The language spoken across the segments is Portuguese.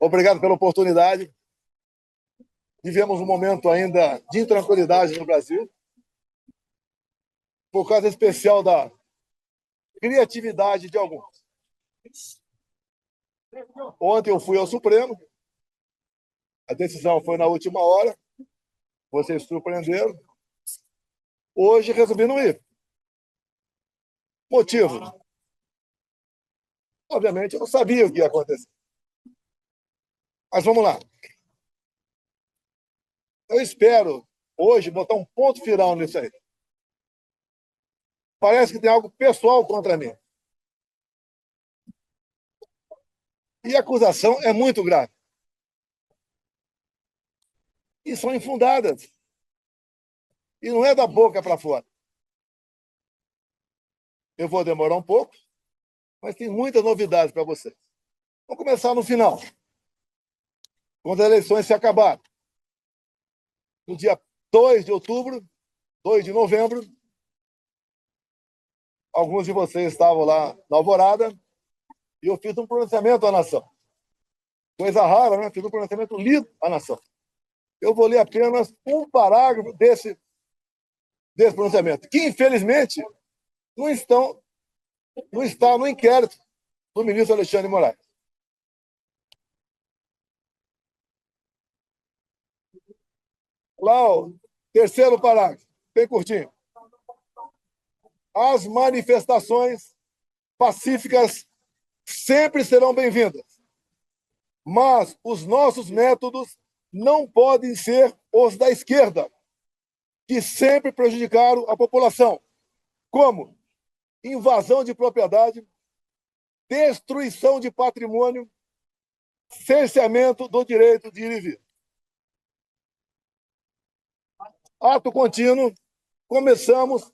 Obrigado pela oportunidade. Vivemos um momento ainda de intranquilidade no Brasil, por causa especial da criatividade de alguns. Ontem eu fui ao Supremo, a decisão foi na última hora, vocês surpreenderam. Hoje resolvi não ir. Motivo? Obviamente eu não sabia o que ia acontecer. Mas vamos lá. Eu espero hoje botar um ponto final nisso aí. Parece que tem algo pessoal contra mim. E a acusação é muito grave. E são infundadas. E não é da boca para fora. Eu vou demorar um pouco, mas tem muitas novidades para vocês. Vamos começar no final, quando as eleições se acabarem. No dia 2 de outubro, 2 de novembro, alguns de vocês estavam lá na Alvorada e eu fiz um pronunciamento à nação. Coisa rara, né? Fiz um pronunciamento lido à nação. Eu vou ler apenas um parágrafo desse pronunciamento, que infelizmente não está no inquérito do ministro Alexandre de Moraes. Lá, o terceiro parágrafo, bem curtinho. As manifestações pacíficas sempre serão bem-vindas, mas os nossos métodos não podem ser os da esquerda, que sempre prejudicaram a população, como invasão de propriedade, destruição de patrimônio, cerceamento do direito de ir e vir. Ato contínuo, começamos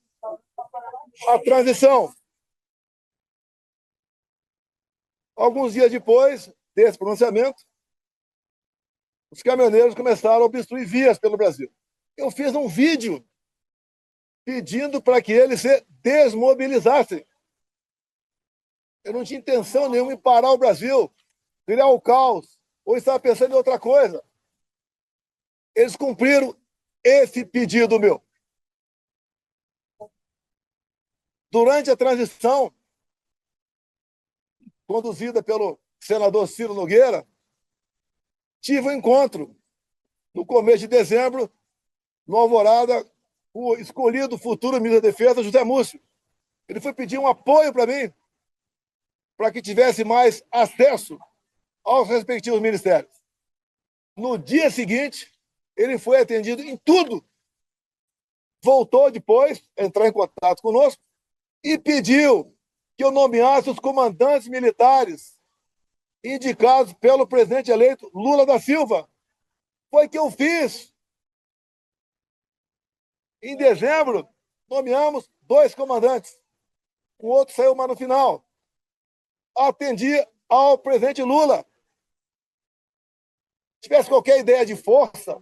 a transição. Alguns dias depois desse pronunciamento, os caminhoneiros começaram a obstruir vias pelo Brasil. Eu fiz um vídeo pedindo para que eles se desmobilizassem. Eu não tinha intenção nenhuma em parar o Brasil, criar o caos, ou estava pensando em outra coisa. Eles cumpriram esse pedido meu. Durante a transição, conduzida pelo senador Ciro Nogueira, tive um encontro no começo de dezembro, no Alvorada, o escolhido futuro ministro da Defesa, José Múcio. Ele foi pedir um apoio para mim, para que tivesse mais acesso aos respectivos ministérios. No dia seguinte, ele foi atendido em tudo. Voltou depois a entrar em contato conosco e pediu que eu nomeasse os comandantes militares indicados pelo presidente eleito Lula da Silva. Foi que eu fiz. Em dezembro, nomeamos 2 comandantes. O outro saiu mais no final. Atendi ao presidente Lula. Se tivesse qualquer ideia de força,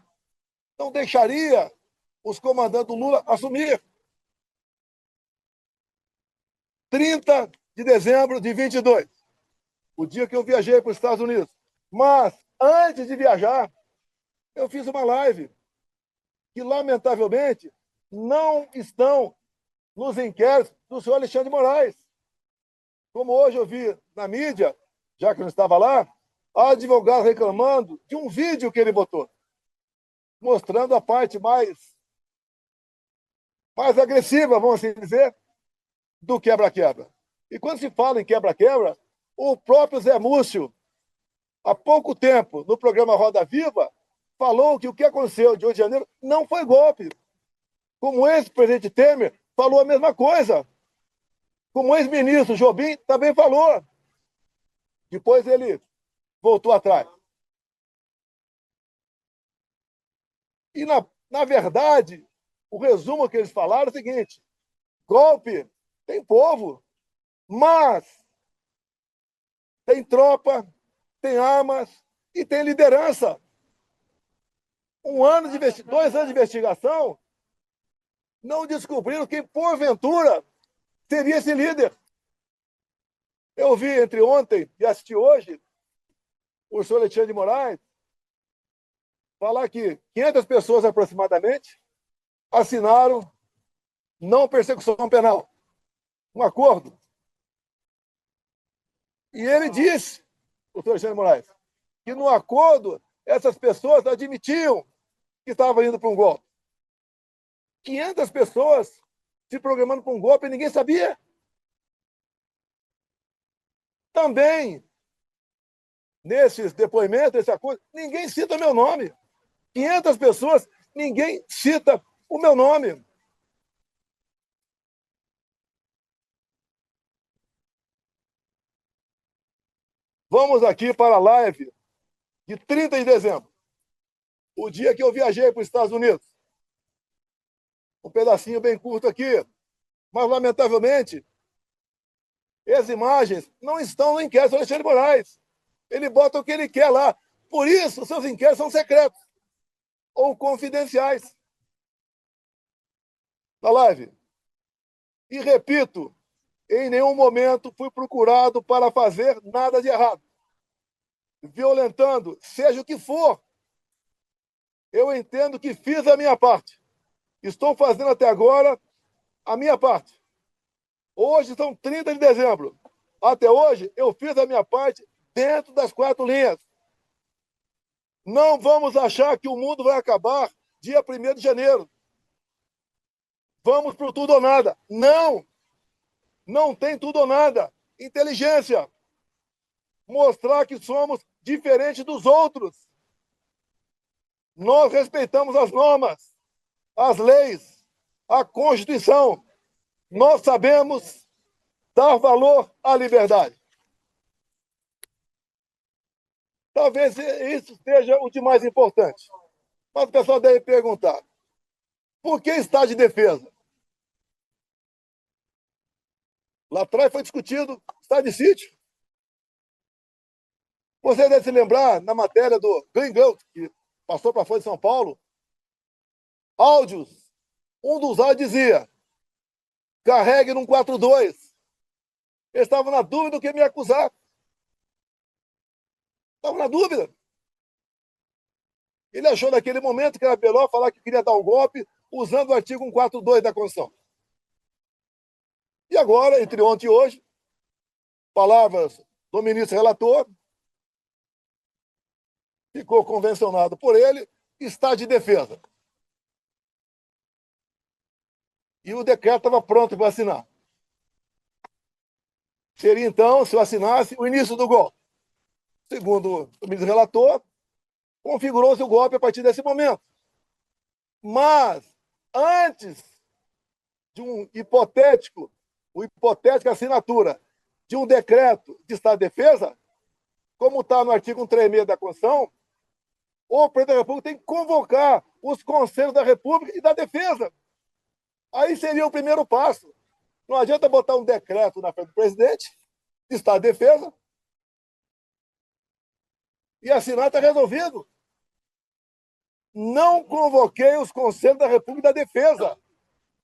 não deixaria os comandantes do Lula assumir. 30 de dezembro de 22, o dia que eu viajei para os Estados Unidos. Mas, antes de viajar, eu fiz uma live que, lamentavelmente, não estão nos inquéritos do senhor Alexandre de Moraes. Como hoje eu vi na mídia, já que eu não estava lá, advogados reclamando de um vídeo que ele botou, mostrando a parte mais agressiva, vamos assim dizer, do quebra-quebra. E quando se fala em quebra-quebra, o próprio Zé Múcio, há pouco tempo, no programa Roda Viva, falou que o que aconteceu de 8 de janeiro não foi golpe. Como o ex-presidente Temer falou a mesma coisa. Como o ex-ministro Jobim também falou. Depois ele voltou atrás. E, na verdade, o resumo que eles falaram é o seguinte: golpe tem povo, mas tem tropa, tem armas e tem liderança. 2 anos de investigação não descobriram quem, porventura, seria esse líder. Eu vi entre ontem e assisti hoje o senhor Alexandre de Moraes falar que 500 pessoas aproximadamente assinaram não persecução penal, um acordo. E ele disse, o senhor Alexandre de Moraes, que no acordo essas pessoas admitiam que estavam indo para um golpe. 500 pessoas se programando para um golpe e ninguém sabia. Também, nesses depoimentos, nesse acordo, ninguém cita meu nome. 500 pessoas, ninguém cita o meu nome. Vamos aqui para a live de 30 de dezembro, o dia que eu viajei para os Estados Unidos. Um pedacinho bem curto aqui, mas, lamentavelmente, as imagens não estão no inquérito do Alexandre de Moraes. Ele bota o que ele quer lá. Por isso, seus inquéritos são secretos ou confidenciais. Na live. E repito, em nenhum momento fui procurado para fazer nada de errado. Violentando, seja o que for. Eu entendo que fiz a minha parte. Estou fazendo até agora a minha parte. Hoje são 30 de dezembro. Até hoje, eu fiz a minha parte dentro das 4 linhas. Não vamos achar que o mundo vai acabar dia 1º de janeiro. Vamos para tudo ou nada. Não! Não tem tudo ou nada. Inteligência. Mostrar que somos diferentes dos outros. Nós respeitamos as normas, as leis, a Constituição. Nós sabemos dar valor à liberdade. Talvez isso seja o de mais importante. Mas o pessoal deve perguntar, por que estado de defesa? Lá atrás foi discutido estado de sítio. Você deve se lembrar, na matéria do Gringão, que passou para a Folha de São Paulo, áudios. Um dos áudios dizia, carregue num 42. Eles estavam na dúvida do que me acusar. Estavam na dúvida. Ele achou naquele momento que era melhor falar que queria dar um golpe usando o artigo 142 da Constituição. E agora, entre ontem e hoje, palavras do ministro relator, ficou convencionado por ele, está de defesa. E o decreto estava pronto para assinar. Seria, então, se eu assinasse, o início do golpe. Segundo o ministro relator, configurou-se o golpe a partir desse momento. Mas, antes de uma hipotética assinatura de um decreto de estado de defesa, como está no artigo 136 da Constituição, o presidente da República tem que convocar os conselhos da República e da Defesa. Aí seria o primeiro passo. Não adianta botar um decreto na frente do presidente, de estado de defesa, e assinar, está resolvido. Não convoquei os conselhos da República e da Defesa.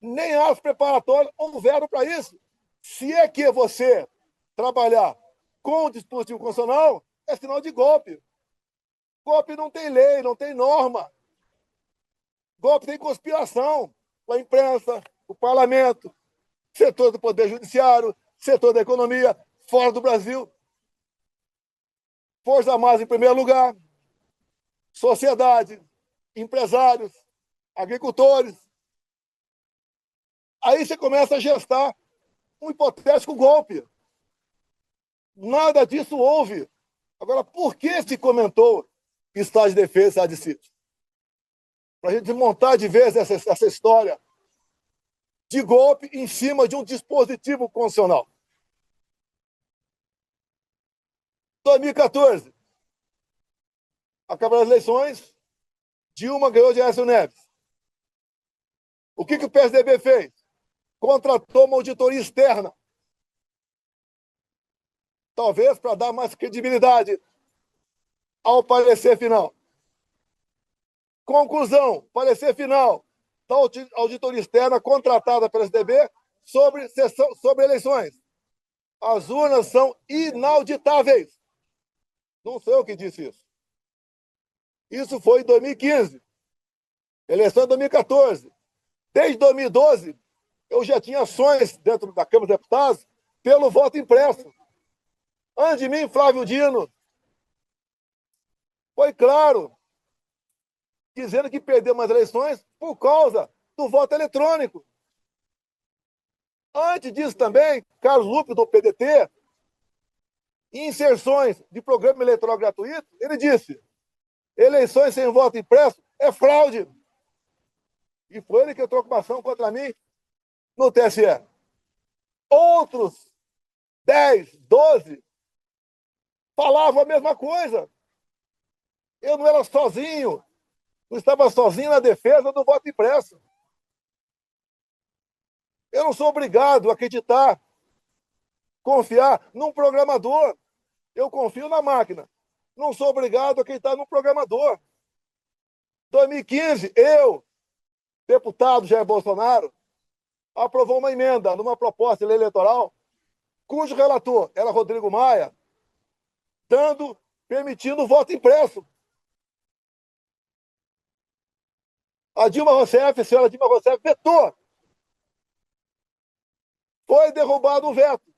Nem as preparatórias houveram para isso. Se é que você trabalhar com o dispositivo constitucional, é sinal de golpe. Golpe não tem lei, não tem norma. Golpe tem conspiração. A imprensa, o parlamento, setor do Poder Judiciário, setor da economia, fora do Brasil. Forças Armadas em primeiro lugar, sociedade, empresários, agricultores. Aí você começa a gestar um hipotético golpe. Nada disso houve. Agora, por que se comentou estado de defesa e estado de sítio? Para a gente desmontar de vez essa história de golpe em cima de um dispositivo constitucional. 2014, acabaram as eleições, Dilma ganhou de Aécio Neves. O que o PSDB fez? Contratou uma auditoria externa, talvez para dar mais credibilidade ao parecer final. Conclusão, parecer final da auditoria externa contratada pela PSDB sobre eleições. As urnas são inauditáveis. Não sou eu que disse isso. Isso foi em 2015. Eleição de 2014. Desde 2012, eu já tinha ações dentro da Câmara dos Deputados pelo voto impresso. Antes de mim, Flávio Dino foi claro, dizendo que perdeu umas eleições por causa do voto eletrônico. Antes disso também, Carlos Lupe, do PDT, em inserções de programa eleitoral gratuito, ele disse: eleições sem voto impresso é fraude. E foi ele que entrou com uma ação contra mim no TSE. Outros 10, 12 falavam a mesma coisa. Eu não era sozinho, não estava sozinho na defesa do voto impresso. Eu não sou obrigado a acreditar, confiar num programador. Eu confio na máquina. Não sou obrigado a acreditar num programador. 2015, eu, deputado Jair Bolsonaro, aprovou uma emenda numa proposta de lei eleitoral, cujo relator era Rodrigo Maia, permitindo o voto impresso. A senhora Dilma Rousseff, vetou. Foi derrubado o veto.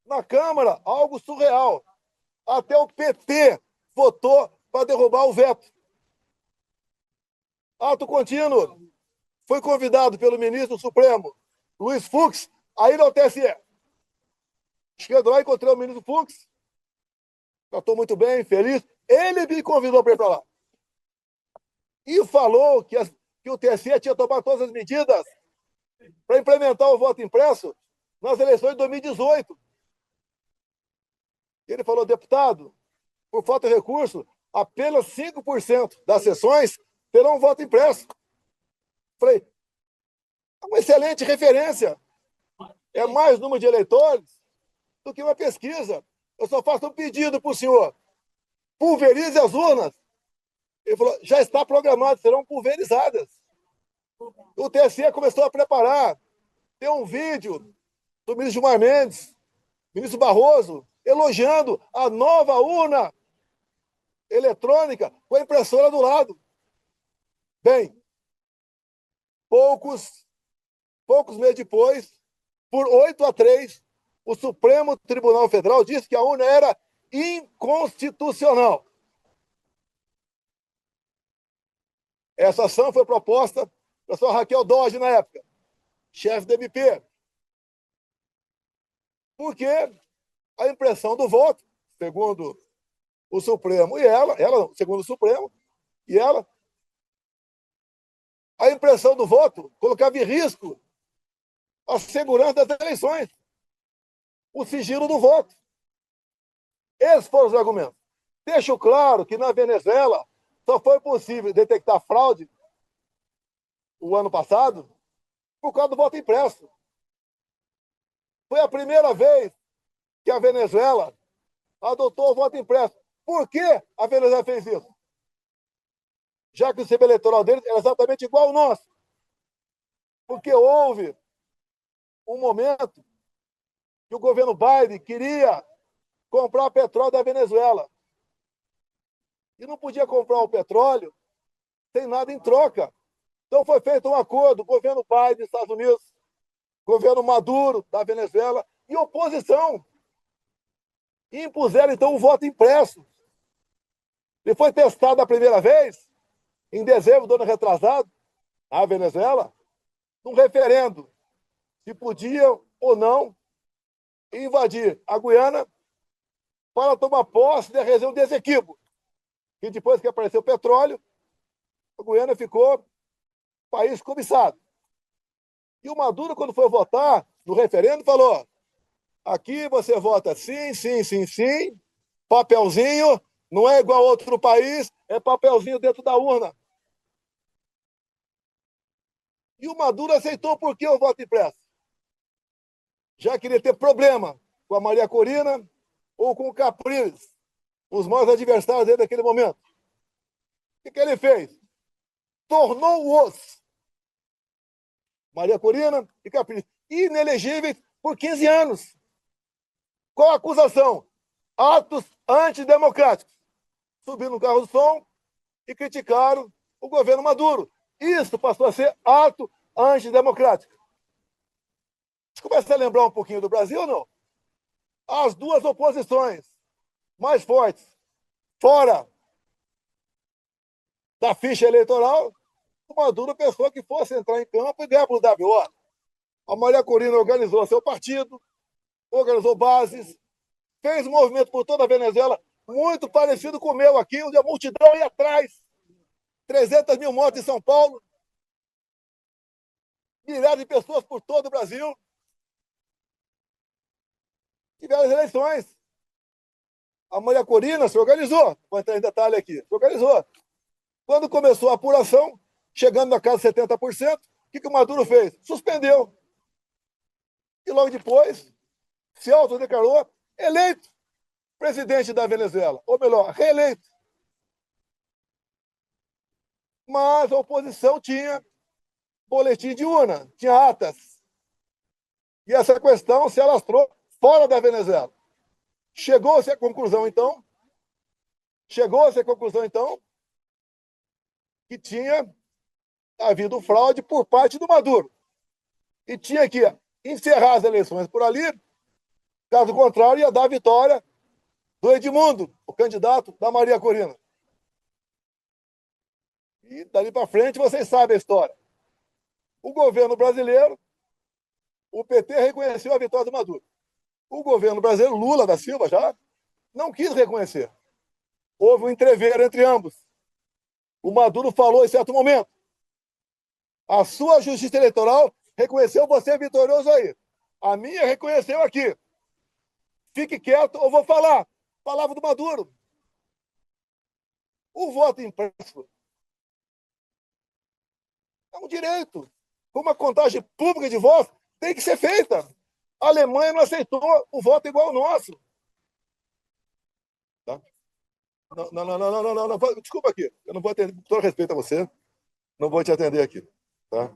Na Câmara, algo surreal. Até o PT votou para derrubar o veto. Ato contínuo. Foi convidado pelo ministro do Supremo, Luiz Fux, a ir ao TSE. Chegando lá, encontrei o ministro Fux. Tratou muito bem, feliz. Ele me convidou para ir para lá. E falou que o TSE tinha tomado todas as medidas para implementar o voto impresso nas eleições de 2018. Ele falou: deputado, por falta de recurso, apenas 5% das sessões terão voto impresso. Falei: é uma excelente referência. É mais número de eleitores do que uma pesquisa. Eu só faço um pedido para o senhor: pulverize as urnas. Ele falou: já está programado, serão pulverizadas. O TSE começou a preparar. Tem um vídeo do ministro Gilmar Mendes, ministro Barroso, elogiando a nova urna eletrônica com a impressora do lado. Bem, poucos meses depois, por 8-3, o Supremo Tribunal Federal disse que a urna era inconstitucional. Essa ação foi proposta pela senhora Raquel Dodge, na época, chefe do MP. Porque a impressão do voto, segundo o Supremo, segundo o Supremo, a impressão do voto colocava em risco a segurança das eleições, o sigilo do voto. Esses foram os argumentos. Deixo claro que na Venezuela só foi possível detectar fraude o ano passado por causa do voto impresso. Foi a primeira vez que a Venezuela adotou o voto impresso. Por que a Venezuela fez isso? Já que o sistema eleitoral deles era exatamente igual ao nosso. Porque houve um momento que o governo Biden queria comprar petróleo da Venezuela. E não podia comprar o petróleo sem nada em troca. Então foi feito um acordo, governo Biden dos Estados Unidos, governo Maduro da Venezuela e oposição. E impuseram, então, o voto impresso. E foi testado a primeira vez, em dezembro do ano retrasado, na Venezuela, num referendo, se podia ou não invadir a Guiana para tomar posse da região de Essequibo. E depois que apareceu o petróleo, a Guiana ficou país cobiçado. E o Maduro, quando foi votar no referendo, falou: aqui você vota sim, sim, sim, sim, papelzinho, não é igual a outro país, é papelzinho dentro da urna. E o Maduro aceitou por que o voto impresso? Já queria ter problema com a Maria Corina ou com o Capriles, os maiores adversários dele naquele momento. O que ele fez? Tornou-os Maria Corina e Capriles inelegíveis por 15 anos. Qual a acusação? Atos antidemocráticos. subiram no carro do som e criticaram o governo Maduro. Isso passou a ser ato antidemocrático. Você começa a lembrar um pouquinho do Brasil ou não? As duas oposições mais fortes, fora da ficha eleitoral, o Maduro pensou que fosse entrar em campo e ganhar para o WO. A Maria Corina organizou seu partido, organizou bases, fez um movimento por toda a Venezuela, muito parecido com o meu aqui, onde a multidão ia atrás. 300 mil mortes em São Paulo, milhares de pessoas por todo o Brasil. Tiveram as eleições. A Maria Corina se organizou, vou entrar em detalhe aqui, se organizou. Quando começou a apuração, chegando na casa de 70%, o que o Maduro fez? Suspendeu. E logo depois, se autodeclarou eleito presidente da Venezuela, ou melhor, reeleito. Mas a oposição tinha boletim de urna, tinha atas. E essa questão se alastrou fora da Venezuela. Chegou-se à conclusão, então, que tinha havido fraude por parte do Maduro. E tinha que encerrar as eleições por ali, caso contrário, ia dar a vitória do Edmundo, o candidato da Maria Corina. E dali para frente vocês sabem a história. O governo brasileiro, o PT reconheceu a vitória do Maduro. O governo brasileiro, Lula da Silva, já não quis reconhecer. Houve um entrever entre ambos. O Maduro falou em certo momento: a sua justiça eleitoral reconheceu você vitorioso aí. A minha reconheceu aqui. Fique quieto ou vou falar. Palavra do Maduro. O voto impresso é um direito. Como a contagem pública de votos tem que ser feita. A Alemanha não aceitou o voto igual ao nosso. Tá? Não. Desculpa aqui. Eu não vou atender, com todo respeito a você, não vou te atender aqui. Tá?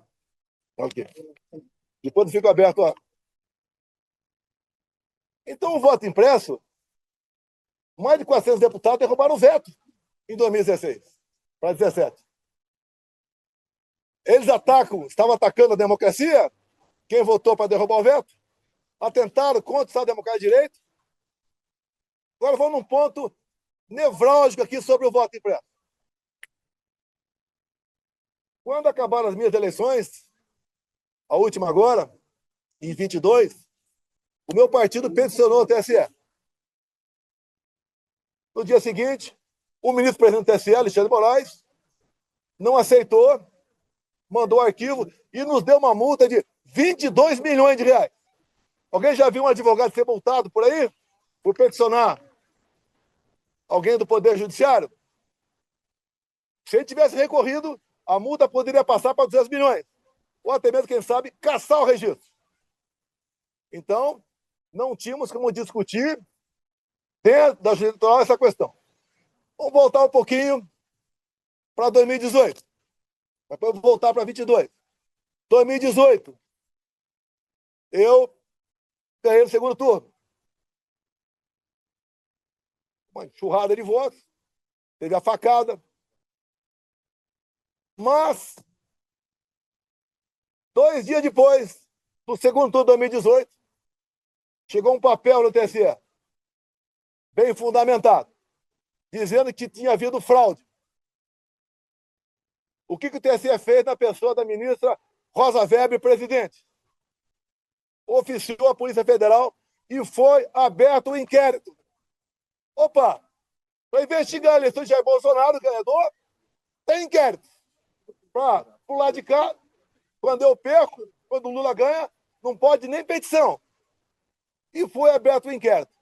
Ok. Depois eu fico aberto a. Então, o voto impresso, mais de 400 deputados derrubaram o veto em 2016 para 2017. Eles estavam atacando a democracia, quem votou para derrubar o veto, atentaram contra o Estado Democrático de Direito. Agora vamos num ponto nevrálgico aqui sobre o voto impresso. Quando acabaram as minhas eleições, a última agora, em 22, o meu partido peticionou o TSE. No dia seguinte, o ministro-presidente do TSE, Alexandre de Moraes, não aceitou, mandou arquivo e nos deu uma multa de 22 milhões de reais. Alguém já viu um advogado ser multado por aí? Por peticionar alguém do Poder Judiciário? Se ele tivesse recorrido, a multa poderia passar para 200 milhões. Ou até mesmo, quem sabe, caçar o registro. Então, não tínhamos como discutir dentro da Justiça Eleitoral essa questão. Vamos voltar um pouquinho para 2018. Depois voltar para 22. 2018, eu ganhei no segundo turno. Uma enxurrada de votos, teve a facada. Mas, 2 dias depois do segundo turno de 2018, chegou um papel no TSE, bem fundamentado, dizendo que tinha havido fraude. O que o TSE fez na pessoa da ministra Rosa Weber, presidente? Oficiou a Polícia Federal e foi aberto o inquérito. Opa, para investigar a eleição de Jair Bolsonaro, ganhador, tem inquérito. Para o lado de cá, quando eu perco, quando o Lula ganha, não pode nem petição. E foi aberto o inquérito,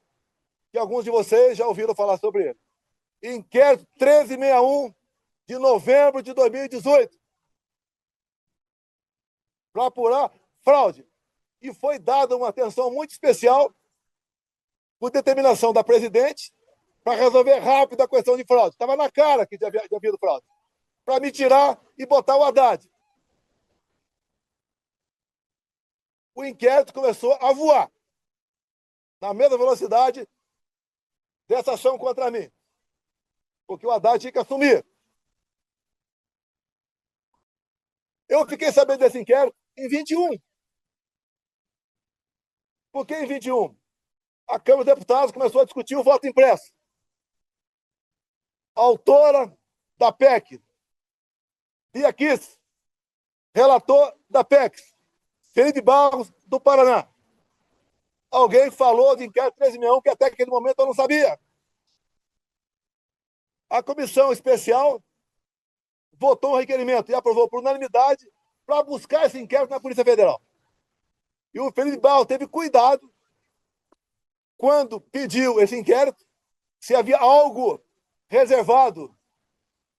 que alguns de vocês já ouviram falar sobre ele. Inquérito 1361 de novembro de 2018, para apurar fraude. E foi dada uma atenção muito especial por determinação da presidente para resolver rápido a questão de fraude. Estava na cara que havia havido fraude. Para me tirar e botar o Haddad. O inquérito começou a voar na mesma velocidade dessa ação contra mim. porque o Haddad tinha que assumir. Eu fiquei sabendo desse inquérito em 21. Por que em 21? A Câmara dos Deputados começou a discutir o voto impresso. A autora da PEC, Bia Kicis, relator da PEC, Felipe Barros, do Paraná. Alguém falou de inquérito 1361 que até aquele momento eu não sabia. A comissão especial votou um requerimento e aprovou por unanimidade para buscar esse inquérito na Polícia Federal. E o Felipe Barros teve cuidado, quando pediu esse inquérito, se havia algo reservado,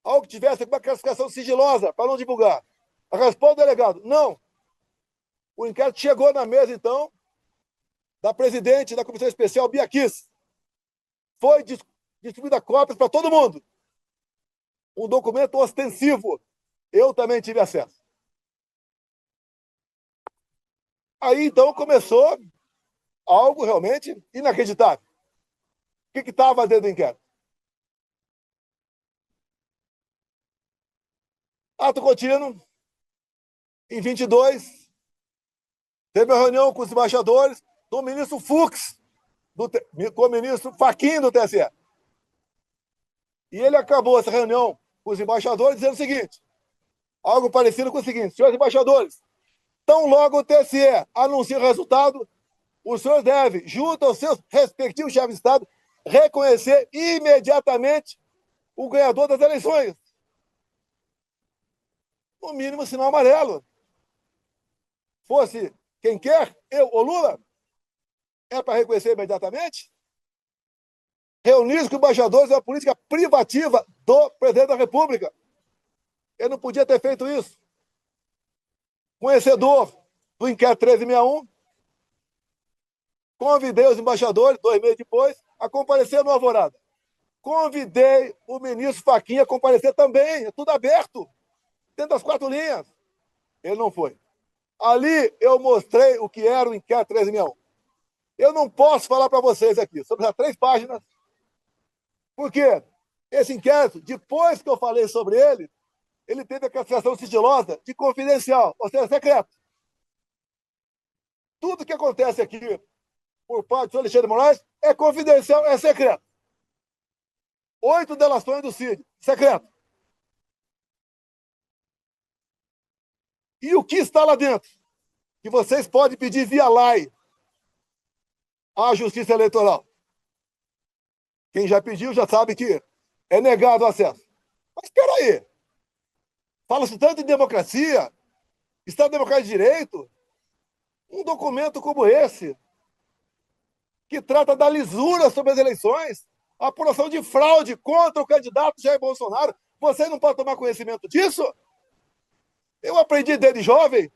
algo que tivesse uma classificação sigilosa para não divulgar. A resposta do delegado, não. O inquérito chegou na mesa, então, da presidente da comissão especial, Bia Kicis. Foi distribuída cópias para todo mundo. Um documento ostensivo. Eu também tive acesso. Aí, então, começou algo realmente inacreditável. O que estava dentro do inquérito? Ato contínuo, em 22, teve uma reunião com os embaixadores do ministro Fux, com o ministro Fachin do TSE. E ele acabou essa reunião com os embaixadores dizendo o seguinte, algo parecido com o seguinte, senhores embaixadores, tão logo o TSE anuncia o resultado, os senhores devem, junto aos seus respectivos chefes de Estado, reconhecer imediatamente o ganhador das eleições. No mínimo, sinal amarelo. Fosse quem quer, eu ou Lula, é para reconhecer imediatamente? Reunir com embaixadores é uma política privativa do presidente da República. Ele não podia ter feito isso. Conhecedor do inquérito 1361, convidei os embaixadores, 2 meses depois, a comparecer no Alvorada. Convidei o ministro Fachin a comparecer também, é tudo aberto, dentro das 4 linhas. Ele não foi. Ali eu mostrei o que era o inquérito 1361. Eu não posso falar para vocês aqui sobre as 3 páginas, porque esse inquérito, depois que eu falei sobre ele teve a classificação sigilosa de confidencial, ou seja, secreto. Tudo que acontece aqui por parte do Alexandre de Moraes é confidencial, é secreto. 8 delações do Cid, secreto. E o que está lá dentro? Que vocês podem pedir via lei à Justiça Eleitoral. Quem já pediu já sabe que é negado o acesso. Mas espera aí. Fala-se tanto em democracia, Estado Democrático de Direito, um documento como esse, que trata da lisura sobre as eleições, a apuração de fraude contra o candidato Jair Bolsonaro, você não pode tomar conhecimento disso? Eu aprendi desde jovem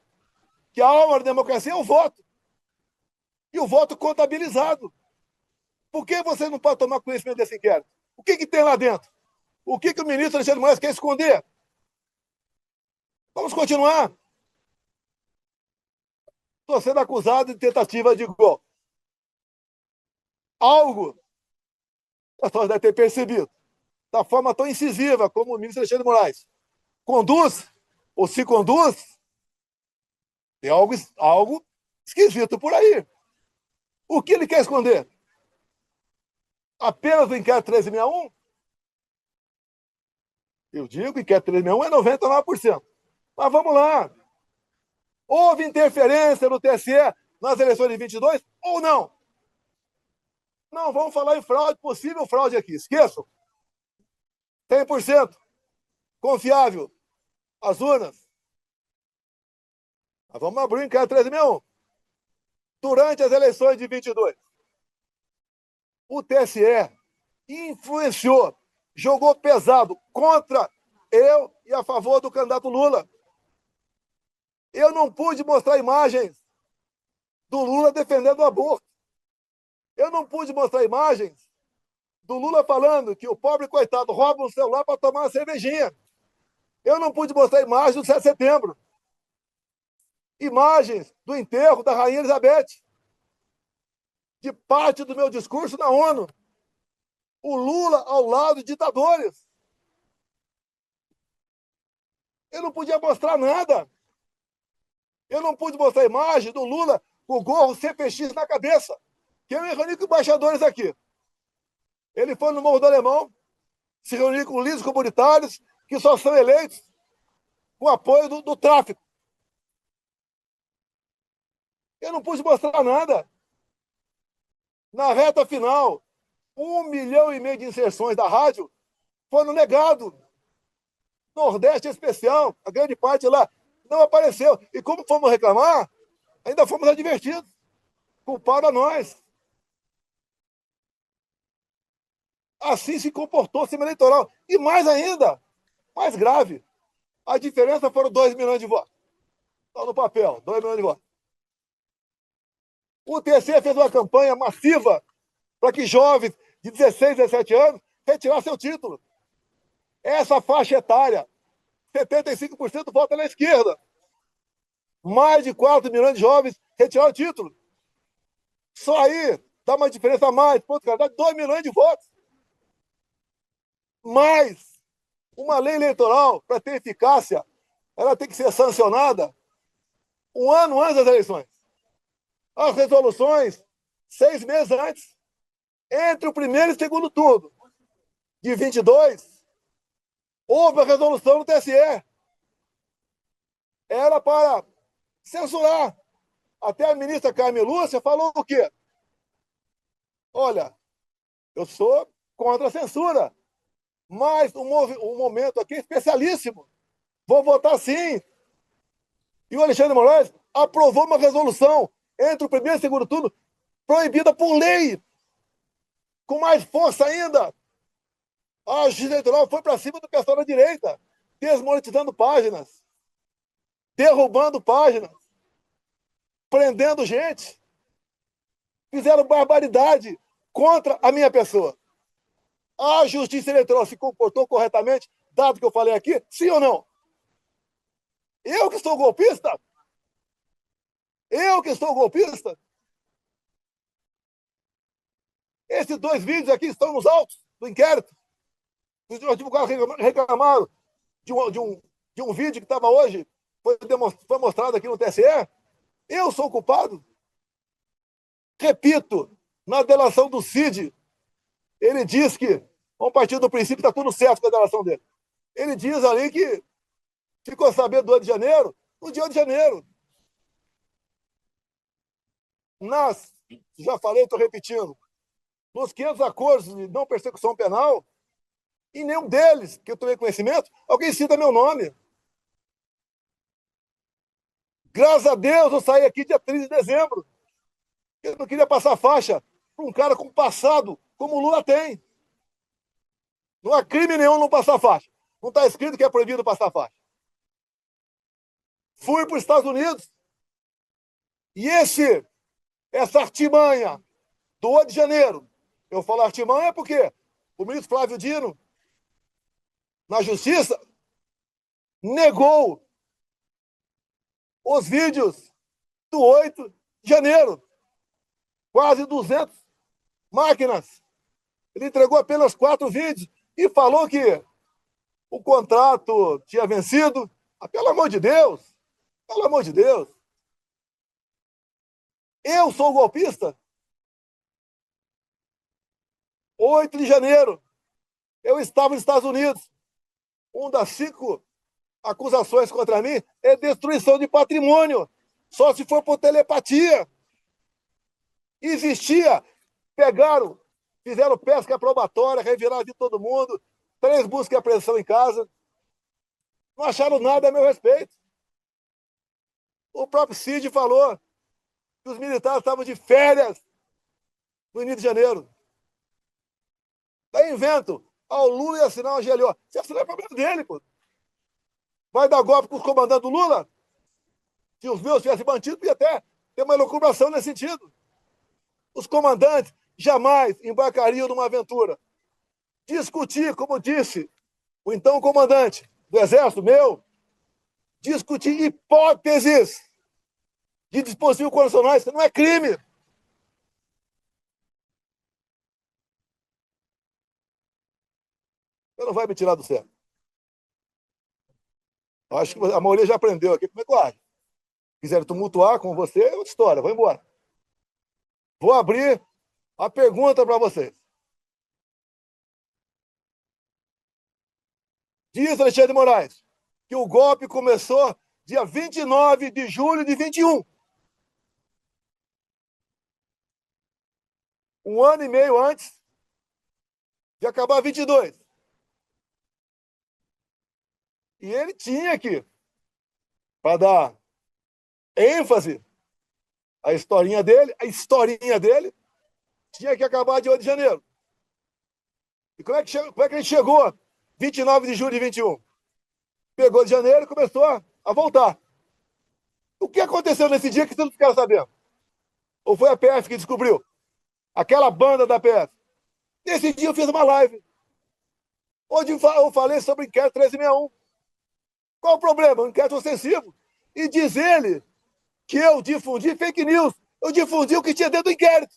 que a alma da democracia é o voto. E o voto contabilizado. Por que você não pode tomar conhecimento desse inquérito? O que tem lá dentro? O que o ministro Alexandre de Moraes quer esconder? Vamos continuar. Estou sendo acusado de tentativa de golpe. Algo a senhora deve ter percebido, da forma tão incisiva como o ministro Alexandre de Moraes conduz, ou se conduz, tem algo esquisito por aí. O que ele quer esconder? Apenas o inquérito 1361? Eu digo que o inquérito 1361 é 99%. Mas vamos lá. Houve interferência no TSE nas eleições de 22 ou não? Não, vamos falar em fraude, possível fraude aqui. Esqueçam. 100% confiável. As urnas. Mas vamos abrir o inquérito 1361. Durante as eleições de 22, o TSE influenciou, jogou pesado contra eu e a favor do candidato Lula. Eu não pude mostrar imagens do Lula defendendo o aborto. Eu não pude mostrar imagens do Lula falando que o pobre coitado rouba um celular para tomar uma cervejinha. Eu não pude mostrar imagens do 7 de setembro. Imagens do enterro da Rainha Elizabeth. De parte do meu discurso na ONU. O Lula ao lado de ditadores. Eu não podia mostrar nada. Eu não pude mostrar a imagem do Lula com o gorro CPX na cabeça, que é o único embaixadores aqui. Ele foi no Morro do Alemão, se reunir com líderes comunitários que só são eleitos com apoio do tráfico. Eu não pude mostrar nada. Na reta final, 1,5 milhão de inserções da rádio foram negados. Nordeste especial, a grande parte lá, não apareceu. E como fomos reclamar, ainda fomos advertidos. Culparam a nós. Assim se comportou o sistema eleitoral. E mais ainda, mais grave, a diferença foram 2 milhões de votos. Está no papel, 2 milhões de votos. O TC fez uma campanha massiva para que jovens de 16, 17 anos retirassem seu título. Essa faixa etária, 75% vota na esquerda. Mais de 4 milhões de jovens retiraram o título. Só aí dá uma diferença a mais, dá 2 milhões de votos. Mas uma lei eleitoral, para ter eficácia, ela tem que ser sancionada um ano antes das eleições. As resoluções, 6 meses antes. Entre o primeiro e o segundo turno de 22, houve a resolução do TSE. Era para censurar. Até a ministra Carmen Lúcia falou o quê? Olha, eu sou contra a censura, mas o momento aqui é especialíssimo. Vou votar sim. E o Alexandre de Moraes aprovou uma resolução entre o primeiro e o segundo turno proibida por lei. Com mais força ainda. A justiça eleitoral foi para cima do pessoal da direita, desmonetizando páginas, derrubando páginas, prendendo gente. Fizeram barbaridade contra a minha pessoa. A justiça eleitoral se comportou corretamente, dado que eu falei aqui? Sim ou não? Eu que sou golpista? Eu que sou golpista? Esses 2 vídeos aqui estão nos autos do inquérito. Os advogados reclamaram de um vídeo que estava hoje, foi mostrado aqui no TSE. Eu sou o culpado. Repito, na delação do Cid, ele diz que, vamos partir do princípio que está tudo certo com a delação dele. Ele diz ali que ficou sabendo do 8 de janeiro, no dia 8 de janeiro. Já falei, estou repetindo, nos 500 acordos de não persecução penal, em nenhum deles, que eu tomei conhecimento, alguém cita meu nome. Graças a Deus, eu saí aqui dia 30 de dezembro. Eu não queria passar faixa para um cara com passado como o Lula tem. Não há crime nenhum não passar faixa. Não está escrito que é proibido passar faixa. Fui para os Estados Unidos e essa artimanha do 8 de janeiro, eu falo artimanha porque o ministro Flávio Dino, na justiça, negou os vídeos do 8 de janeiro. Quase 200 máquinas. Ele entregou apenas 4 vídeos e falou que o contrato tinha vencido. Ah, pelo amor de Deus! Pelo amor de Deus! Eu sou golpista? 8 de janeiro, eu estava nos Estados Unidos. Uma das 5 acusações contra mim é destruição de patrimônio. Só se for por telepatia. Existia. Pegaram, fizeram pesca probatória, reviraram de todo mundo, 3 buscas e apreensão em casa. Não acharam nada a meu respeito. O próprio Cid falou que os militares estavam de férias no início de janeiro. Daí invento. O Lula ia assinar uma GLO. Se assinar é problema dele, pô. Vai dar golpe com os comandantes do Lula? Se os meus tivessem mantido, podia até ter uma elucubração nesse sentido. Os comandantes jamais embarcariam numa aventura. Discutir, como disse o então comandante do Exército, meu, discutir hipóteses de dispositivos condicionais não é crime. Você não vai me tirar do sério. Acho que a maioria já aprendeu aqui como é que eu acho. Quiserem tumultuar com você, é outra história. Vou embora. Vou abrir a pergunta para vocês. Diz Alexandre de Moraes que o golpe começou dia 29 de julho de 21. Um ano e meio antes de acabar 22. E ele tinha que, para dar ênfase à historinha dele, tinha que acabar de 8 de janeiro. E como é que ele chegou 29 de julho de 21? Pegou de janeiro e começou a voltar. O que aconteceu nesse dia que vocês não ficaram sabendo? Ou foi a PF que descobriu? Aquela banda da PF. Nesse dia eu fiz uma live, onde eu falei sobre o inquérito 1361. Qual o problema? Um inquérito ostensivo. E diz ele que eu difundi fake news. Eu difundi o que tinha dentro do inquérito.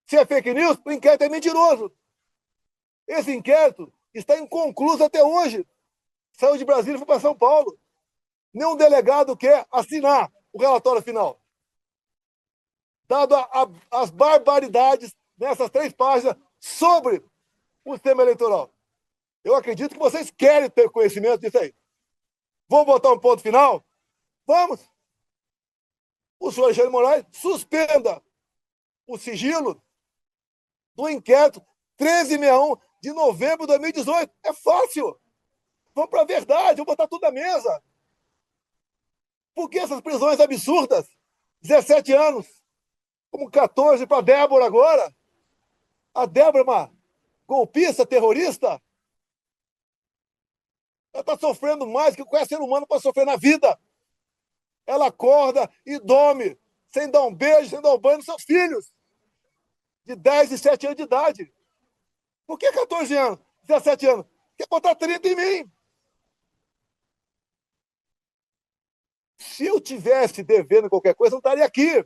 Se é fake news, o inquérito é mentiroso. Esse inquérito está inconcluso até hoje. Saiu de Brasília e foi para São Paulo. Nenhum delegado quer assinar o relatório final. Dado as barbaridades nessas 3 páginas sobre o sistema eleitoral. Eu acredito que vocês querem ter conhecimento disso aí. Vamos botar um ponto final? Vamos. O senhor Alexandre de Moraes suspenda o sigilo do inquérito 1361 de novembro de 2018. É fácil. Vamos para a verdade, vamos botar tudo na mesa. Por que essas prisões absurdas? 17 anos, como 14 para a Débora agora. A Débora é uma golpista, terrorista. Ela está sofrendo mais que qualquer ser humano pode sofrer na vida. Ela acorda e dorme, sem dar um beijo, sem dar um banho nos seus filhos, de 10 e 7 anos de idade. Por que 14 anos, 17 anos? Quer botar 30 em mim? Se eu tivesse devendo qualquer coisa, eu não estaria aqui.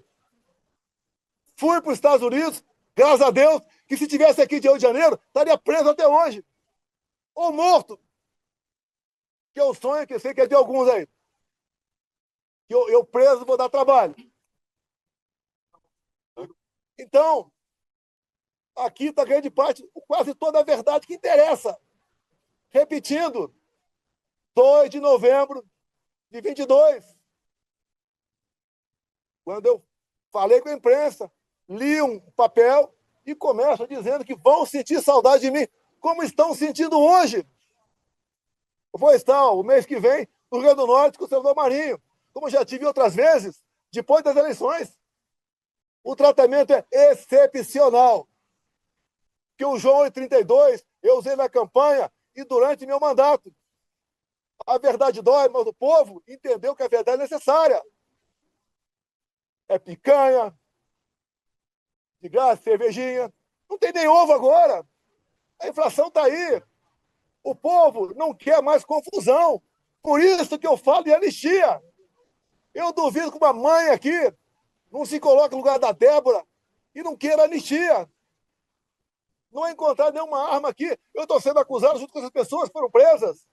Fui para os Estados Unidos, graças a Deus, que se tivesse aqui de Rio de Janeiro, estaria preso até hoje. Ou morto. Que é o sonho que eu sei que é de alguns aí. Que eu preso vou dar trabalho. Então, aqui está grande parte, quase toda a verdade que interessa. Repetindo, 2 de novembro de 22. Quando eu falei com a imprensa, li um papel e começo dizendo que vão sentir saudade de mim, como estão sentindo hoje. Eu vou estar o mês que vem no Rio Grande do Norte com o senador Marinho, como já tive outras vezes, depois das eleições. O tratamento é excepcional. Que o João 832 eu usei na campanha e durante meu mandato. A verdade dói, mas o povo entendeu que a verdade é necessária. É picanha, de graça, cervejinha. Não tem nem ovo agora. A inflação está aí. O povo não quer mais confusão. Por isso que eu falo de anistia. Eu duvido que uma mãe aqui não se coloque no lugar da Débora e não queira anistia. Não é encontrar nenhuma arma aqui. Eu estou sendo acusado junto com essas pessoas que foram presas.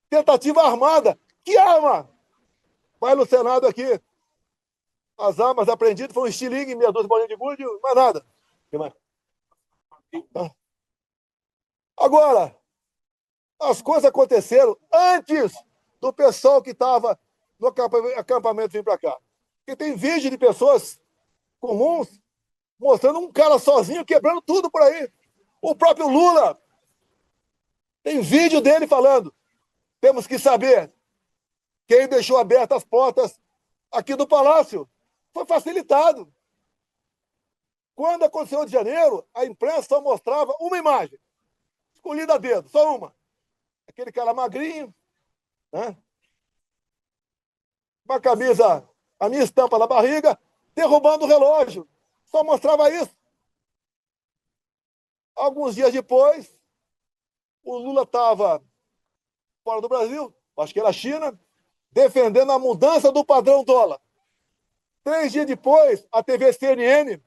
Tentativa armada. Que arma? Vai no Senado aqui. As armas apreendidas foram estilingue, meia dúzia de bolinha de gude, mais nada. Agora, as coisas aconteceram antes do pessoal que estava no acampamento vir para cá. Porque tem vídeo de pessoas comuns mostrando um cara sozinho quebrando tudo por aí. O próprio Lula tem vídeo dele falando: temos que saber quem deixou abertas as portas aqui do Palácio. Foi facilitado. Quando aconteceu o de janeiro, a imprensa só mostrava uma imagem, escolhida a dedo, só uma. Aquele cara magrinho, né? Uma camisa, a minha estampa na barriga, derrubando o relógio. Só mostrava isso. Alguns dias depois, o Lula estava fora do Brasil, acho que era a China, defendendo a mudança do padrão dólar. 3 dias depois, a TV CNN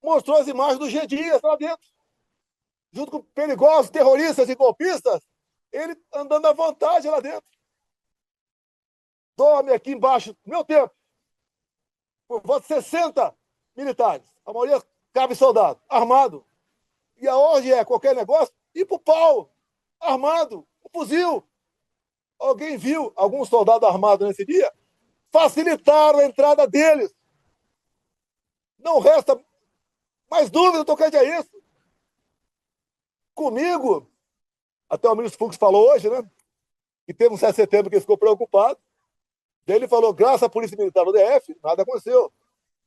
mostrou as imagens do G. Dias lá dentro. Junto com perigosos terroristas e golpistas, ele andando à vontade lá dentro. Dorme aqui embaixo, no meu tempo, por volta de 60 militares. A maioria cabe soldado, armado. E a ordem é qualquer negócio, ir pro pau, armado, um fuzil. Alguém viu algum soldado armado nesse dia? Facilitaram a entrada deles. Não resta mais dúvida tocante a isso. Comigo, até o ministro Fux falou hoje, né? Que teve um 7 de setembro que ele ficou preocupado. Daí ele falou, graças à Polícia Militar do DF, nada aconteceu.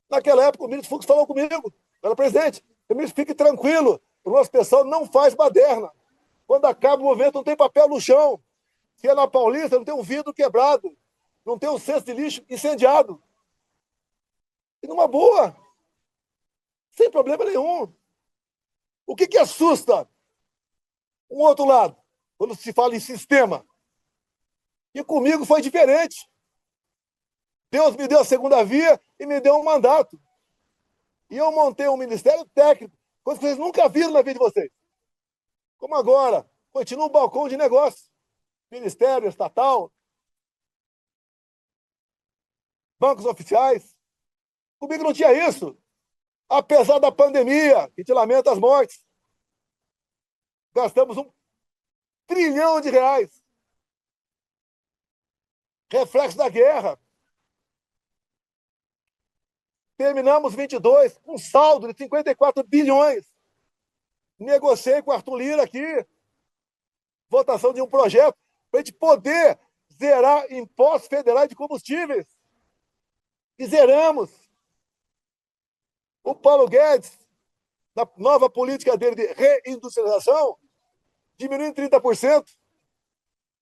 Naquela época, o ministro Fux falou comigo, era presidente. O ministro, fique tranquilo, o nosso pessoal não faz baderna. Quando acaba o movimento, não tem papel no chão. Se é na Paulista, não tem um vidro quebrado. Não tem um cesto de lixo incendiado. E numa boa. Sem problema nenhum. O que assusta um outro lado, quando se fala em sistema? E comigo foi diferente. Deus me deu a segunda via e me deu um mandato. E eu montei um ministério técnico, coisa que vocês nunca viram na vida de vocês. Como agora, continua um balcão de negócio. Ministério estatal, bancos oficiais. Comigo não tinha isso. Apesar da pandemia, que te lamenta as mortes. Gastamos R$ 1 trilhão. Reflexo da guerra. Terminamos 22 com um saldo de 54 bilhões. Negociei com o Arthur Lira aqui, votação de um projeto para a gente poder zerar impostos federais de combustíveis. E zeramos. O Paulo Guedes, na nova política dele de reindustrialização, diminuiu em 30%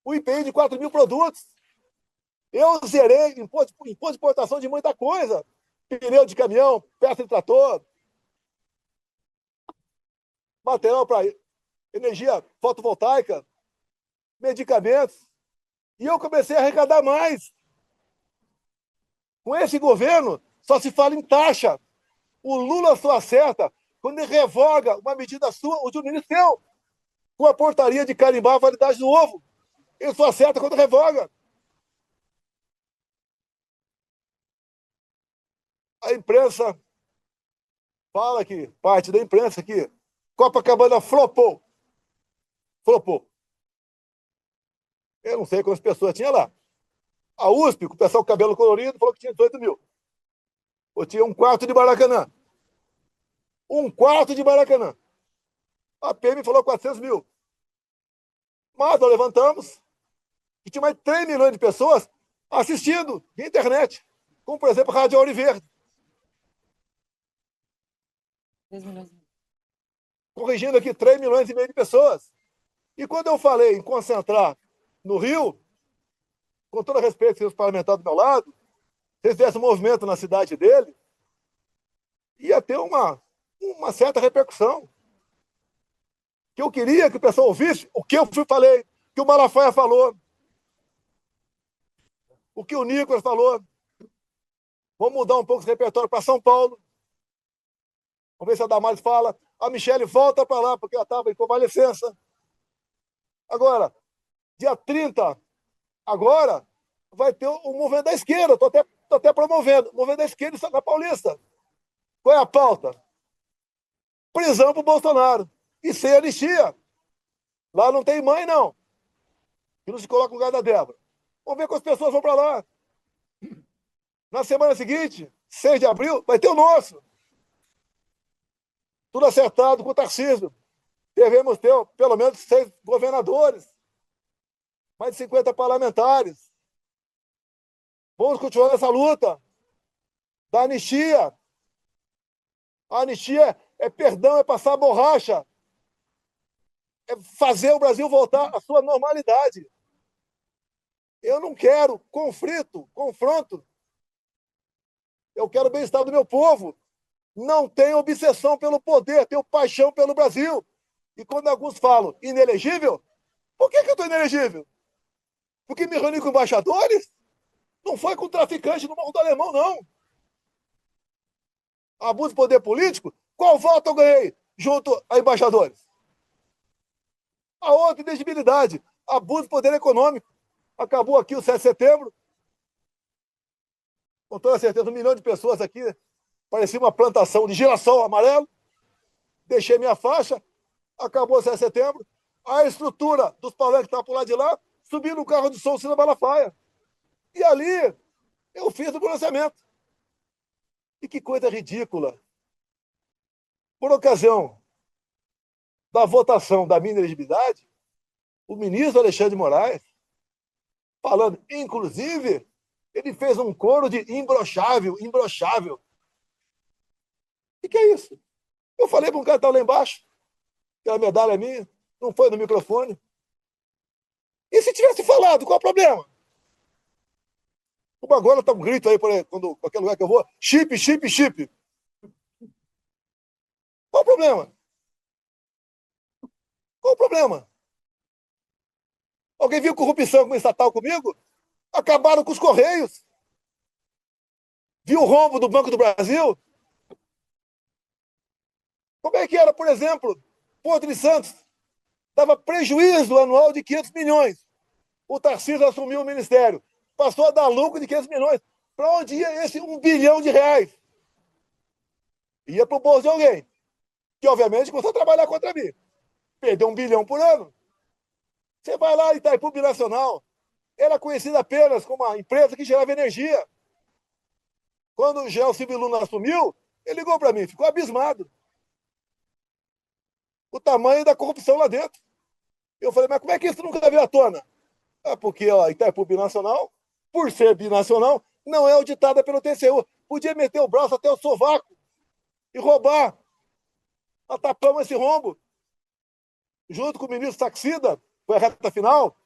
o IPI de 4 mil produtos. Eu zerei imposto de importação de muita coisa. Pneu de caminhão, peça de trator, material para energia fotovoltaica, medicamentos. E eu comecei a arrecadar mais. Com esse governo, só se fala em taxa. O Lula só acerta quando ele revoga uma medida sua ou de um ministro seu, com a portaria de carimbar a validade do ovo. Ele só acerta quando revoga. A imprensa fala que, parte da imprensa que Copacabana flopou. Flopou. Eu não sei quantas pessoas tinha lá. A USP, com o pessoal com cabelo colorido, falou que tinha 18 mil. Ou tinha um quarto de Maracanã. Um quarto de Maracanã. A PM falou 400 mil. Mas nós levantamos e tinha mais de 3 milhões de pessoas assistindo via internet. Como, por exemplo, a Rádio Ouro Verde. 3 milhões. Corrigindo aqui, 3 milhões e meio de pessoas. E quando eu falei em concentrar no Rio, com todo respeito aos parlamentares do meu lado, se eles fizessem um movimento na cidade dele, ia ter uma certa repercussão. Que eu queria que o pessoal ouvisse o que eu falei, que o Malafaia falou, o que o Nicolas falou. Vamos mudar um pouco esse repertório para São Paulo. Vamos ver se a Damares fala. A Michele volta para lá, porque ela estava em convalescença. Agora, dia 30, agora, vai ter o movimento da esquerda. Estou até promovendo. O movimento da esquerda na Paulista. Qual é a pauta? Prisão para o Bolsonaro. E sem anistia. Lá não tem mãe, não. Que não se coloca no lugar da Débora. Vamos ver quantas pessoas vão para lá. Na semana seguinte, 6 de abril, vai ter o nosso. Tudo acertado com o Tarcísio. Devemos ter pelo menos 6 governadores, mais de 50 parlamentares. Vamos continuar nessa luta da anistia. A anistia é perdão, é passar a borracha. É fazer o Brasil voltar à sua normalidade. Eu não quero confronto. Eu quero o bem-estar do meu povo. Não tenho obsessão pelo poder, tenho paixão pelo Brasil. E quando alguns falam inelegível, por que eu estou inelegível? Porque me reuni com embaixadores? Não foi com traficante no Morro do Alemão, não. Abuso de poder político? Qual voto eu ganhei junto a embaixadores? A outra inelegibilidade. abuso de poder econômico. Acabou aqui o 7 de setembro, com toda certeza, 1 milhão de pessoas aqui, parecia uma plantação de girassol amarelo. Deixei minha faixa, acabou o 7 de setembro, a estrutura dos palanques que estavam por lá de lá, subi no carro de som Cida Malafaia. E ali eu fiz o pronunciamento. E que coisa ridícula. Por ocasião da votação da minha elegibilidade, o ministro Alexandre de Moraes, falando, inclusive, ele fez um coro de imbrochável, imbrochável. O que é isso? Eu falei para um cara que estava lá embaixo, que a medalha é minha, não foi no microfone. E se tivesse falado, qual é o problema? Como agora está um grito aí, quando qualquer lugar que eu vou, chip, chip, chip. Qual o problema? Qual o problema? Alguém viu corrupção com estatal comigo? Acabaram com os Correios. Viu o rombo do Banco do Brasil? Como é que era, por exemplo, Porto de Santos? Dava prejuízo anual de 500 milhões. O Tarcísio assumiu o ministério. Passou a dar lucro de 500 milhões. Para onde ia esse 1 bilhão de reais? Ia para o bolso de alguém, que obviamente começou a trabalhar contra mim. Perdeu 1 bilhão por ano. Você vai lá, Itaipu Binacional, era conhecida apenas como uma empresa que gerava energia. Quando o Gelson Luna assumiu, ele ligou para mim, ficou abismado. O tamanho da corrupção lá dentro. Eu falei, mas como é que isso nunca veio à tona? Porque ó, Itaipu Binacional, por ser binacional, não é auditada pelo TCU. Podia meter o braço até o sovaco e roubar. Nós tapamos esse rombo. Junto com o ministro Saxida, foi a reta final.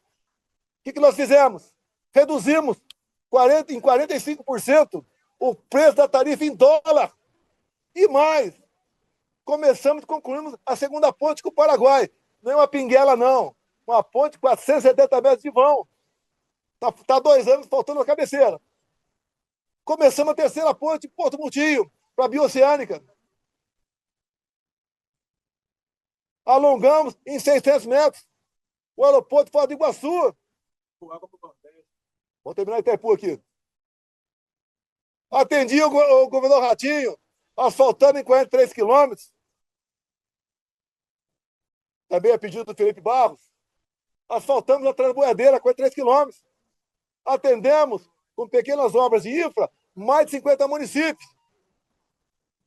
O que nós fizemos? Reduzimos em 45% o preço da tarifa em dólar. E mais, começamos e concluímos a segunda ponte com o Paraguai. Não é uma pinguela, não. Uma ponte de 470 metros de vão. Está 2 anos faltando a cabeceira. Começamos a terceira ponte em Porto Murtinho, para a Bioceânica. Alongamos em 600 metros o aeroporto de Foz do Iguaçu. Vou terminar Itaipu aqui. Atendi o governador Ratinho, asfaltando em 43 quilômetros. Também a pedido do Felipe Barros. Asfaltamos a Transboiadeira, 43 quilômetros. Atendemos, com pequenas obras de infra, mais de 50 municípios.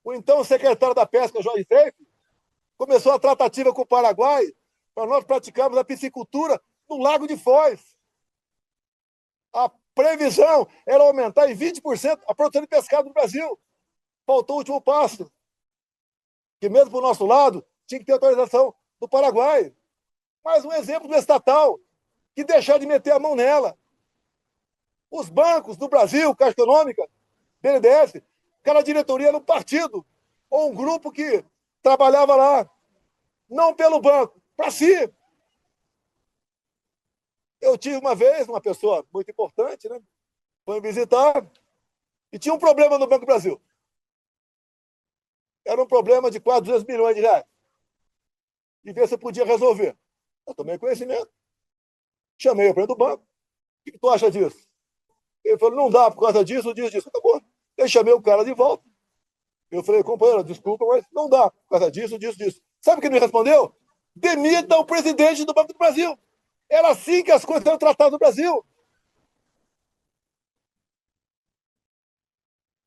O então secretário da Pesca, Jorge Freitas, começou a tratativa com o Paraguai para nós praticarmos a piscicultura no Lago de Foz. A previsão era aumentar em 20% a produção de pescado no Brasil. Faltou o último passo, que mesmo para o nosso lado, tinha que ter autorização do Paraguai. Mais um exemplo do estatal, que deixaram de meter a mão nela. Os bancos do Brasil, Caixa Econômica, BNDES, cada diretoria era um partido ou um grupo que trabalhava lá, não pelo banco, para si. Eu tive uma vez, uma pessoa muito importante, né? Foi me visitar e tinha um problema no Banco do Brasil. Era um problema de quase 200 milhões de reais. E ver se eu podia resolver. Eu tomei conhecimento. Chamei o presidente do banco. O que tu acha disso? Ele falou, não dá por causa disso, disso. Tá bom. Eu chamei o cara de volta. Eu falei, companheiro, desculpa, mas não dá por causa disso, disso. Sabe o que ele me respondeu? Demita o presidente do Banco do Brasil. Era assim que as coisas eram tratadas no Brasil.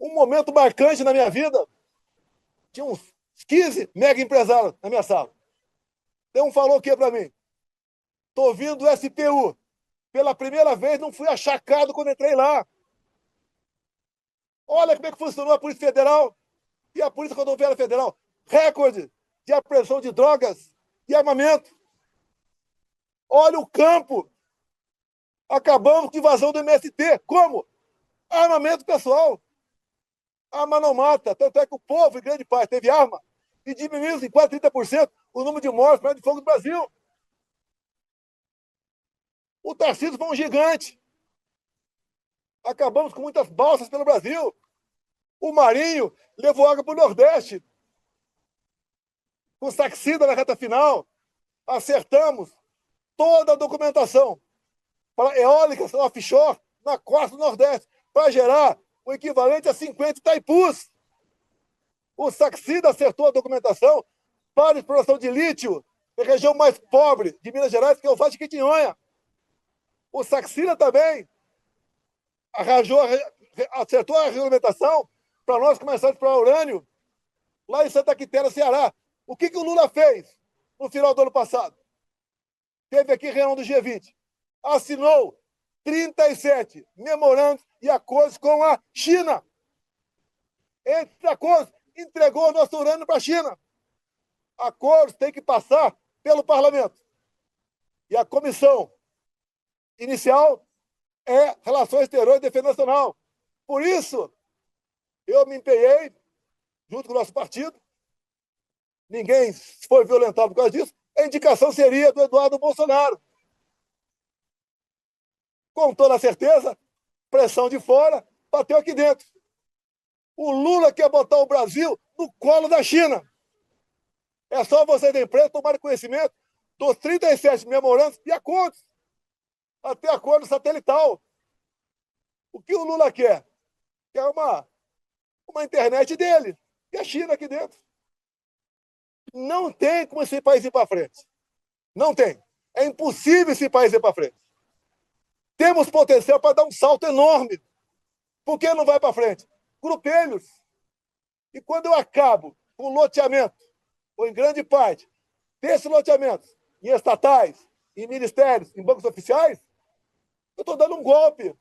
Um momento marcante na minha vida, tinha uns 15 mega empresários na minha sala. Então um falou o que para mim? Estou vindo do SPU. Pela primeira vez não fui achacado quando entrei lá. Olha como é que funcionou a Polícia Federal e a Polícia Rodoviária Federal. Recorde de apreensão de drogas e armamento. Olha o campo. Acabamos com a invasão do MST. Como? Armamento pessoal. Arma não mata. Tanto é que o povo, em grande parte, teve arma e diminuiu em quase 30% o número de mortes por arma de fogo do Brasil. O Tarcísio foi um gigante. Acabamos com muitas balsas pelo Brasil. O Marinho levou água para o Nordeste. Com Saxida na reta final. Acertamos toda a documentação para eólicas offshore na costa do Nordeste, para gerar o equivalente a 50 Itaipus. O Saxida acertou a documentação para a exploração de lítio na região mais pobre de Minas Gerais, que é o Vale de Quitinhonha. O Saxida também acertou a regulamentação para nós começarmos a explorar urânio lá em Santa Quitéria, Ceará. O que o Lula fez no final do ano passado? Teve aqui reunião do G20. Assinou 37 memorandos e acordos com a China. Entre os acordos, entregou o nosso urânio para a China. Acordos têm que passar pelo parlamento. E a comissão inicial é Relações Exteriores e Defesa Nacional. Por isso, eu me empenhei, junto com o nosso partido, ninguém foi violentado por causa disso, a indicação seria do Eduardo Bolsonaro. Com toda a certeza, pressão de fora, bateu aqui dentro. O Lula quer botar o Brasil no colo da China. É só vocês da imprensa tomarem conhecimento dos 37 memorandos e acordos, até acordo satelital. O que o Lula quer? Quer uma internet dele, e a China aqui dentro. Não tem como esse país ir para frente. Não tem. É impossível esse país ir para frente. Temos potencial para dar um salto enorme. Por que não vai para frente? Grupelhos. E quando eu acabo com o loteamento, ou em grande parte, desses loteamentos, em estatais, em ministérios, em bancos oficiais, eu estou dando um golpe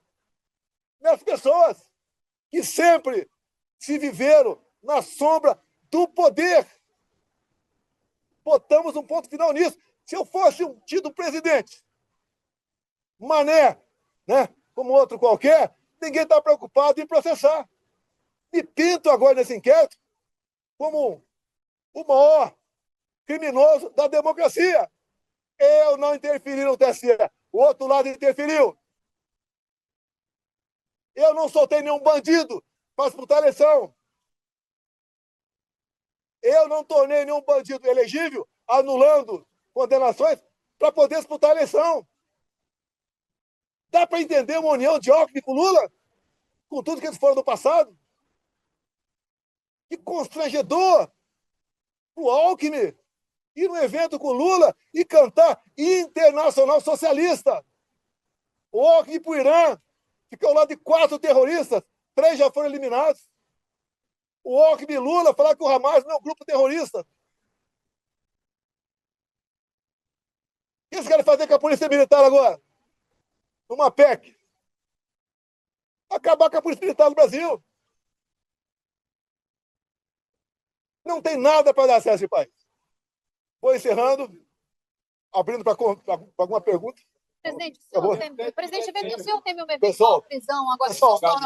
nas pessoas que sempre se viveram na sombra do poder. Botamos um ponto final nisso. Se eu fosse um tido presidente, Mané, né, como outro qualquer, ninguém está preocupado em processar. Me pinto agora nesse inquérito como o maior criminoso da democracia. Eu não interferi no TSE. O outro lado interferiu. Eu não soltei nenhum bandido para disputar a eleição. Eu não tornei nenhum bandido elegível, anulando condenações para poder disputar a eleição. Dá para entender uma união de Alckmin com Lula? Com tudo que eles foram no passado? Que constrangedor o Alckmin ir num evento com Lula e cantar Internacional Socialista. O Alckmin ir para o Irã, ficar ao lado de 4 terroristas, 3 já foram eliminados. O Alckmin e Lula falar que o Hamas não é um grupo terrorista. O que eles querem fazer com a Polícia Militar agora? Numa PEC. Acabar com a Polícia Militar no Brasil. Não tem nada para dar acesso a esse país. Vou encerrando, abrindo para alguma pergunta. Presidente, o presidente, vê que o senhor teve uma Pessoal, prisão agora. pessoal,